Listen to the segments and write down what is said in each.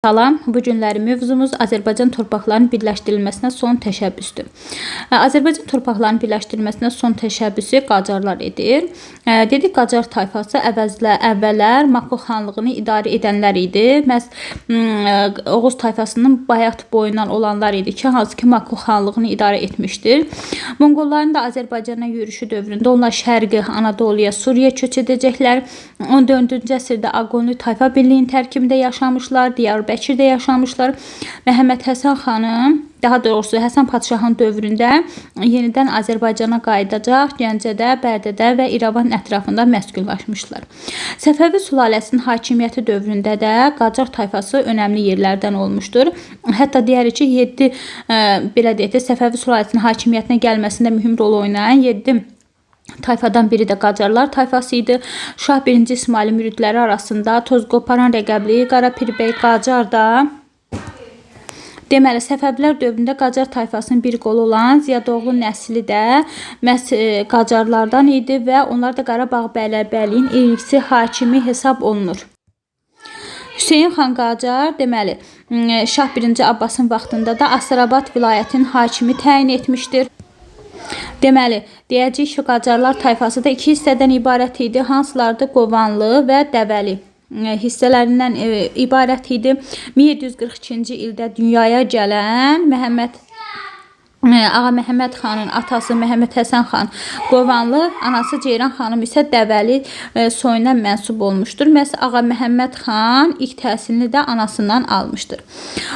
Salam, bu günləri mövzumuz Azərbaycan torpaqlarının birləşdirilməsinə son təşəbbüsdür. Azərbaycan torpaqlarının birləşdirilməsinə son təşəbbüsü Qacarlar edir. Dedik, Qacar tayfası əvvəllər Makul xanlığını idarə edənlər idi. Məhz Oğuz tayfasının bayat boyundan olanlar idi ki, hansı ki Makul xanlığını idarə etmişdir. Monqolların da Azərbaycana yürüşü dövründə onlar Şərqi Anadoluya, Suriyə köç edəcəklər. 14-cü əsrdə Aqonlu tayfa birliyinin tərkibində yaşamışlar, Diyarbəkirdə yaşamışlar. Məhəmməd Həsən xanım, daha doğrusu Həsən padşahın dövründə yenidən Azərbaycana qayıdacaq, Gəncədə, Bərdədə və İrəvan ətrafında məskünlaşmışlar. Səfəvi sülaləsinin hakimiyyəti dövründə də Qacar tayfası önəmli yerlərdən olmuşdur. Hətta deyərik ki, 7 belə deyək, Səfəvi sülaləsinin hakimiyyətinə gəlməsində mühüm rol oynayan 7 tayfadan biri də Qacarlar tayfası idi. Şah 1. İsmailin müridləri arasında toz qoparan rəqəbli Qarapirbey Qacar da deməli, Səfəvilər dövründə Qacar tayfasının bir qolu olan Ziyadoğlu nəsli də məhz Qacarlardan idi və onlar da Qarabağ bəylərbəyliyinin ilgisi hakimi hesab olunur. Hüseyin xan Qacar, deməli, Şah 1. Abbasın vaxtında da Astarabad vilayətinin hakimi təyin etmişdir. Deməli, deyəcəyik ki, Qacarlar tayfası da 2 hissədən ibarət idi. Hansılardır? Qovanlı və Dəvəli hissələrindən ibarət idi. 1742-ci ildə dünyaya gələn Ağa Məhəmməd xanın atası Məhəmməd Həsən xan Qovanlı, anası Ceyran xanım isə Dəvəli soyuna mənsub olmuşdur. Məhz Ağa Məhəmməd xan ilk təhsilini də anasından almışdır.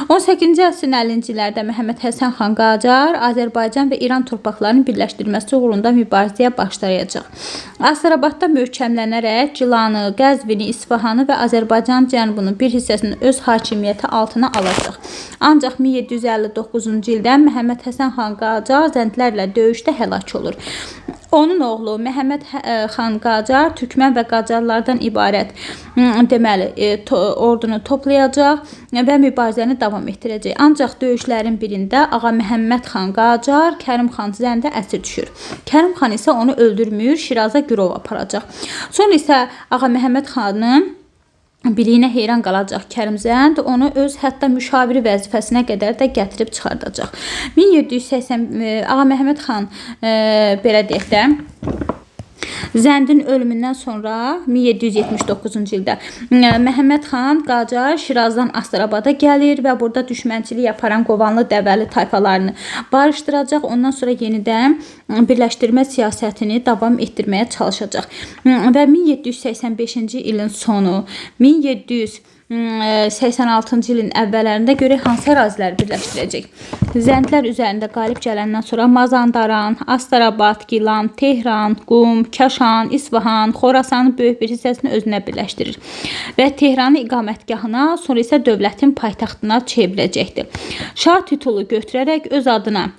18-ci əsrin 50-ci illərdə Məhəmməd Həsən xan Qacar Azərbaycan və İran torpaqlarının birləşdirilməsi uğrunda mübarizəyə başlayacaq. Astarabadda möhkəmlənərək Gilanı, Qəzvini, İsfahanı və Azərbaycan cənubunun bir hissəsini öz hakimiyyəti altına alacaq. Ancaq 1759-cu ildə Məhəmməd Həsən xan Qacar zəndlərlə döyüşdə həlak olur. Onun oğlu Məhəmməd xan Qacar türkmən və Qacarlardan ibarət deməli ordunu toplayacaq və mübarizəni davam etdirəcək. Ancaq döyüşlərin birində Ağa Məhəmməd xan Qacar Kərim xan zəndə əsir düşür. Kərim xan isə onu öldürmür, Şiraza girov aparacaq. Sonra isə Ağa Məhəmməd xanın biliyinə heyran qalacaq Kərimzənd, onu öz hətta müşaviri vəzifəsinə qədər də gətirib çıxardacaq. 1780 Ağa Məhəmməd xan belə deyək də Zəndin ölümündən sonra 1779-cu ildə Məhəmməd xan Qacar Şirazdan Astarabada gəlir və burada düşmənçilik yaparan Qovanlı, Dəvəli tayfalarını barışdıracaq. Ondan sonra yenidən birləşdirmə siyasətini davam etdirməyə çalışacaq. Və 1785-ci ilin sonu 1786-cı ilin əvvəllərində görək hansı ərazilər birləşdirəcək. Zəndlər üzərində qalib gələndən sonra Mazandaran, Astarabad, Gilan, Tehran, Qum, Kaşan, İsfahan, Xorasanın böyük bir hissəsini özünə birləşdirir və Tehranı iqamətgahına, sonra isə dövlətin paytaxtına çevirəcəkdir. Şah titulu götürərək öz adına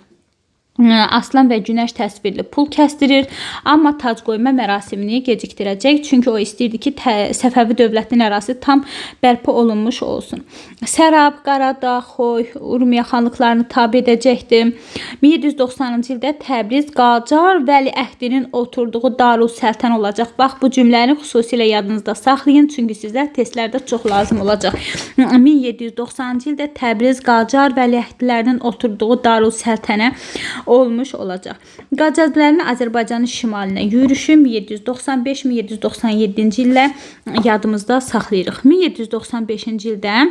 aslan və günəş təsvirli pul kəsdirir, amma tac qoyma mərasimini gecikdirəcək, çünki o istəyirdi ki, Səfəvi dövlətinin ərazisi tam bərpa olunmuş olsun. Sərab, Qaradağ, Xoy, Urmiya xanlıqlarını tabe edəcəkdir. 1790-cı ildə Təbriz Qacar Vəliəhdinin oturduğu Darüssəltən olacaq. Bax, bu cümləni xüsusilə yadınızda saxlayın, çünki sizə testlərdə çox lazım olacaq. 1790-cı ildə Təbriz Qacar Vəliəhdlərinin oturduğu Darüssəltənə olmuş olacaq. Qacarların Azərbaycanın şimalinə yürüşü 1795-1797-ci illə yadımızda saxlayırıq. 1795-ci ildə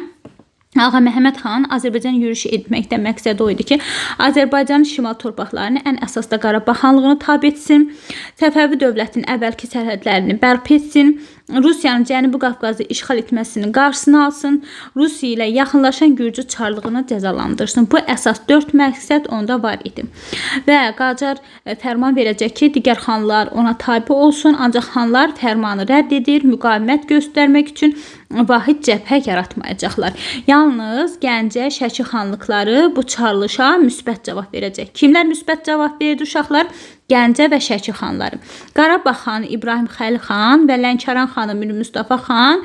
Ağa Məhəmməd xan Azərbaycan yürüyüşü etməkdə məqsədi o idi ki, Azərbaycanın şimal torpaqlarını ən əsasda Qarabağ xanlığını tabe etsin, Səfəvi dövlətinin əvvəlki sərhədlərini bərpa etsin, Rusiyanın Cənubi Qafqazı işğal etməsinin qarşısını alsın, Rusiya ilə yaxınlaşan Gürcü çarlığını cəzalandırsın. Bu əsas 4 məqsəd onda var idi. Və Qacar fərman verəcək ki, digər xanlar ona tabe olsun, ancaq xanlar fərmanı rədd edir, müqavimət göstərmək üçün vahid cəbhə yaratmayacaqlar. Yalnız Gəncə, Şəki xanlıqları bu çağırışa müsbət cavab verəcək. Kimlər müsbət cavab verdi uşaqlar? Gəncə və Şəki xanları. Qarabağ xanı İbrahim Xəlil xan və Lənkəran xanı Mir Mustafa xan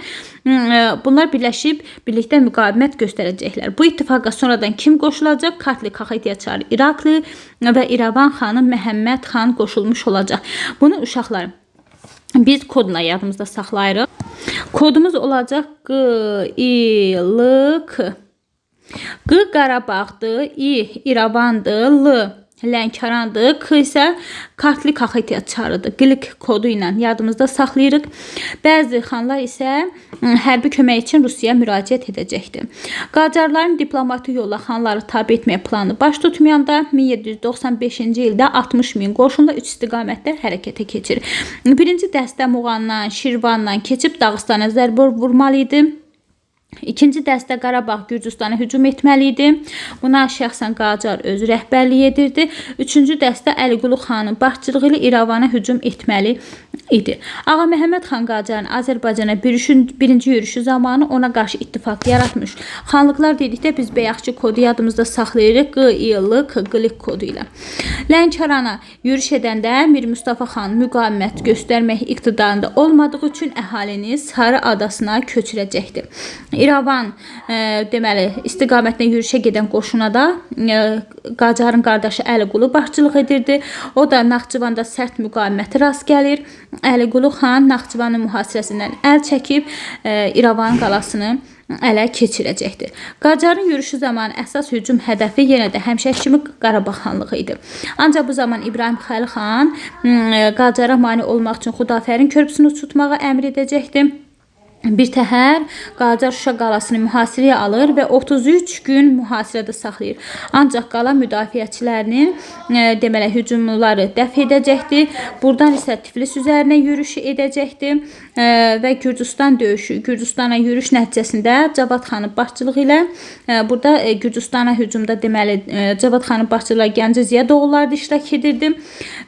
bunlar birləşib birlikdə müqavimət göstərəcəklər. Bu ittifaqa sonradan kim qoşulacaq? Kartli Kaxetyaçar İraqlı və İrəvan xanı Məhəmməd xan qoşulmuş olacaq. Bunu uşaqlar biz kodla yadımızda saxlayırıq. Kodumuz olacaq Q-İ-L-K. Q Qarabağdır, İ İrəvandır, L Lənkərandır, K isə kartli Kaxetiya çarıdır. Qlik kodu ilə yadımızda saxlayırıq. Bəzi xanlar isə hərbi kömək üçün Rusiyaya müraciət edəcəkdir. Qacarların diplomatik yolla xanları tabe etmək planı baş tutmayanda 1795-ci ildə 60 min qoşunla 3 istiqamətdə hərəkətə keçir. Birinci dəstə Muğandan, Şirvandan keçib Dağıstana zərbə vurmalı idi. İkinci dəstə Qarabağ Gürcüstana hücum etməli idi. Buna şəxsən Qacar öz rəhbərlik edirdi. Üçüncü dəstə Əliqulu xanın başçılığı ilə İrəvana hücum etməli idi. Ağa Məhəmməd xan Qacarın Azərbaycana birinci yürüşü zamanı ona qarşı ittifaq yaratmış. Xanlıqlar dedikdə biz bəyəxçi kodu yadımızda saxlayırıq. Q-İ-L-K qlik kodu ilə. Lənkərana yürüş edəndə Mir Mustafa xan müqavimət göstərmək iqtidarında olmadığı üçün əhalini Sarı adasına köçürəcəkdir. İrəvan deməli istiqamətinə yürüşə gedən qoşuna da Qacarın qardaşı Əliqulu başçılıq edirdi. O da Naxçıvanda sərt müqaviməti rast gəlir. Əliqulu xan Naxçıvanın mühasirəsindən əl çəkib İrəvan qalasını ələ keçirəcəkdir. Qacarın yürüşü zamanı əsas hücum hədəfi yenə də həmişə kimi Qarabağ xanlığı idi. Ancaq bu zaman İbrahim Xəlil xan Qacara mane olmaq üçün Xudafərin körpüsünü tutmağa əmr edəcəkdir. Bir təhər Qacar Şuşa qalasını mühasirəyə alır və 33 gün mühasirədə saxlayır. Ancaq qala müdafiəçilərinin deməli hücumları dəf edəcəkdir. Buradan isə Tiflis üzərinə yürüş edəcəkdir və Gürcüstan döyüşü, Gürcüstana yürüş nəticəsində Cavad xanın başçılığı ilə burada Gürcüstana hücumda deməli Cavad xanın başçılığı Gəncə Ziyadoğulları da iştirak edirdi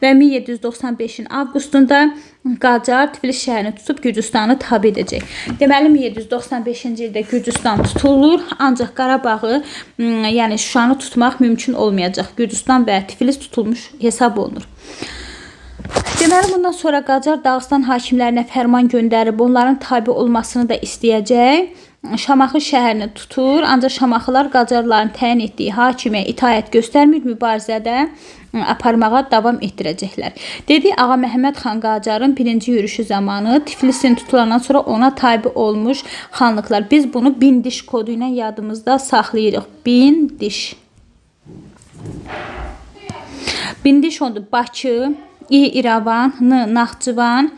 və 1795-in avqustunda Qacar Tiflis şəhərini tutub Gürcüstanı tabe edəcək. Deməli 1795-ci ildə Gürcüstan tutulur, ancaq Qarabağı, yəni Şuşanı tutmaq mümkün olmayacaq. Gürcüstan və Tiflis tutulmuş hesab olunur. Deməli bundan sonra Qacar Dağıstan hakimlərinə fərman göndərib onların tabe olmasını da istəyəcək. Şamaxı şəhərini tutur, ancaq Şamaxılar Qacarların təyin etdiyi hakimə itaət göstərmir, mübarizədə aparmağa davam etdirəcəklər. Dedi Ağa Məhəmməd xan Qacarın birinci yürüşü zamanı Tiflisin tutulandan sonra ona tabe olmuş xanlıqlar. Biz bunu Bindiş kodu ilə yadımızda saxlayırıq. Bindiş. Bindiş oldu Bakı, İrəvan, Naxçıvan,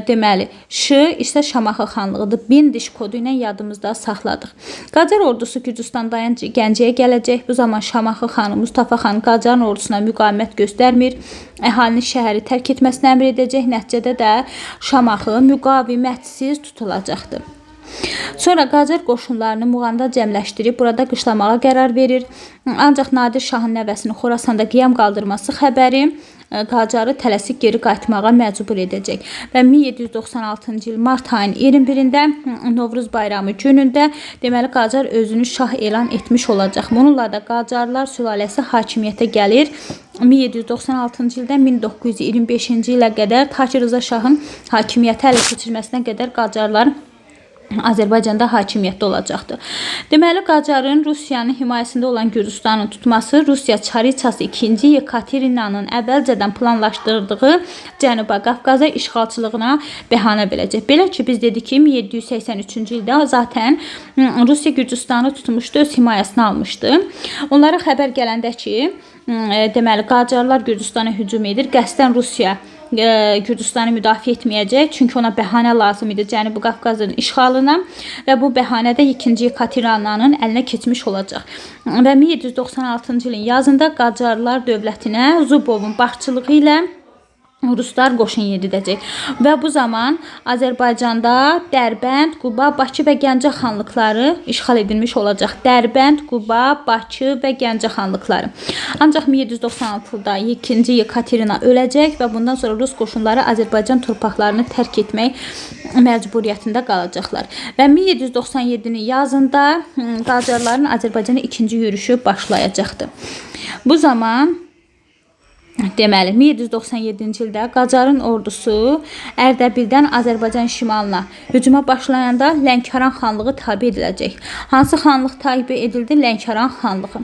deməli Ş isə Şamaxı xanlığıdır. Bindiş kodu ilə yadımızda saxladıq. Qacar ordusu Gürcüstandan Gəncəyə gələcək. Bu zaman Şamaxı xanı Mustafa xan Qacarın ordusuna müqavimət göstərmir. Əhalinin şəhəri tərk etməsini əmr edəcək. Nəticədə də Şamaxı müqavimətsiz tutulacaqdır. Sonra Qacar qoşunlarını Muğanda cəmləşdirib burada qışlamağa qərar verir. Ancaq Nadir Şahın nəvəsinin Xorasanda qiyam qaldırması xəbəri Qacarı tələsik geri qayıtmağa məcbur edəcək. Və 1796-cı il mart ayının 21-də Novruz bayramı günündə deməli Qacar özünü şah elan etmiş olacaq. Bununla da Qacarlar sülaləsi hakimiyyətə gəlir. 1796-cı ildən 1925-ci ilə qədər Takir Rıza Şahın hakimiyyəti ələ keçirməsinə qədər Qacarlar Azərbaycanda hakimiyyətdə olacaqdır. Deməli Qacarın Rusiyanın himayəsində olan Gürcüstanı tutması Rusiya Çariçası 2-ci Yekaterinanın əvvəlcədən planlaşdırdığı Cənuba Qafqaza işğalçılığına bəhanə verəcək. Belə ki biz dedik ki 1783-cü ildə zaten Rusiya Gürcüstanı tutmuşdu, öz himayəsinə almışdı. Onlara xəbər gələndə ki deməli Qacarlar Gürcüstana hücum edir, qəsdən Rusiya Gürcüstanı müdafiə etməyəcək. Çünki ona bəhanə lazım idi Cənubi Qafqazın işğalına və bu bəhanə də 2-ci Yekaterinanın əlinə keçmiş olacaq. Və 1796-cı ilin yazında Qacarlar dövlətinə Zubovun başçılığı ilə Ruslar qoşun yeridəcək. Və bu zaman Azərbaycanda Dərbənd, Quba, Bakı və Gəncə xanlıqları işğal edilmiş olacaq. Dərbənd, Quba, Bakı və Gəncə xanlıqları. Ancaq 1796-da 2-ci Yekaterina öləcək və bundan sonra Rus qoşunları Azərbaycan torpaqlarını tərk etmək məcburiyyətində qalacaqlar. Və 1797-nin yazında Qacarların Azərbaycana ikinci yürüşü başlayacaqdır. Bu zaman Deməli, 1797-ci ildə Qacarın ordusu Ərdəbildən Azərbaycan şimalına hücuma başlayanda Lənkəran xanlığı tabe ediləcək. Hansı xanlıq tabe edildi? Lənkəran xanlığı.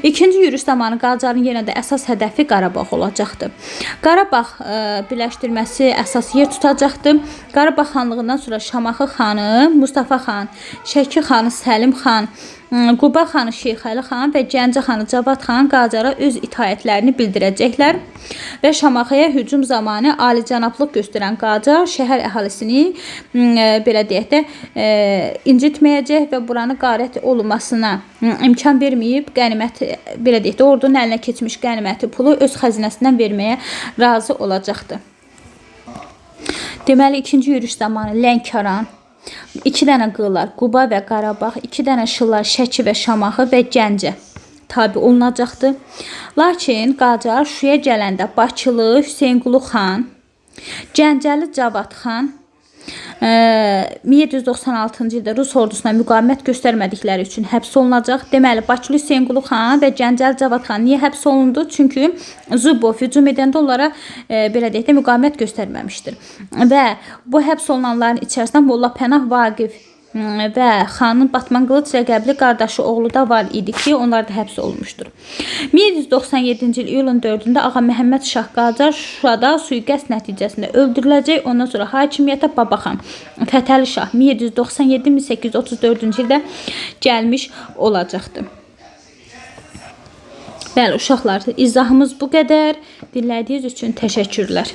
İkinci yürüş zamanı Qacarın yenə də əsas hədəfi Qarabağ olacaqdı. Qarabağ birləşdirməsi əsas yer tutacaqdı. Qarabağ xanlığından sonra Şamaxı xanı Mustafa xan, Şəki xanı Səlim xan, Quba xanı Şeyxəli xan və Gəncə xanı Cavad xan Qacara öz itaətlərini bildirəcəklər və Şamaxıya hücum zamanı alicənablıq göstərən Qacar şəhər əhalisini belə deyək də incitməyəcək və buranı qarət olunmasına imkan verməyib, qənimət belə deyək də ordunun əlinə keçmiş qəniməti pulu öz xəzinəsindən verməyə razı olacaqdı. Deməli, ikinci yürüş zamanı Lənkəran, 2 dənə qığlar Quba və Qarabağ, 2 dənə şıllar Şəki və Şamaxı və Gəncə tabi olunacaqdı. Lakin Qacar Şuşaya gələndə Bakılı Hüseynqulu xan, Gəncəli Cavad xan 1796-cı ildə Rus ordusuna müqavimət göstərmədikləri üçün həbs olunacaq. Deməli, Bakılı Hüseynqulu xan və Gəncəli Cavad xan niyə həbs olundu? Çünki Zubov hücum edəndə onlara belə deyək də müqavimət göstərməmişdir. Və bu həbs olunanların içərisində Molla Pənah Vaqif və xanın Batman Qılıç rəqəbli qardaşı oğlu da var idi ki, onlar da həbs olunmuşdur. 1797-ci il iyulun 4-də Ağa Məhəmməd Şah Qacar Şuşada sui-qəsd nəticəsində öldürüləcək. Ondan sonra hakimiyyətə Babaxan Fətəli Şah 1797-1834-cü ildə gəlmiş olacaqdır. Bəli, uşaqlar, izahımız bu qədər. Dinlədiyiniz üçün təşəkkürlər.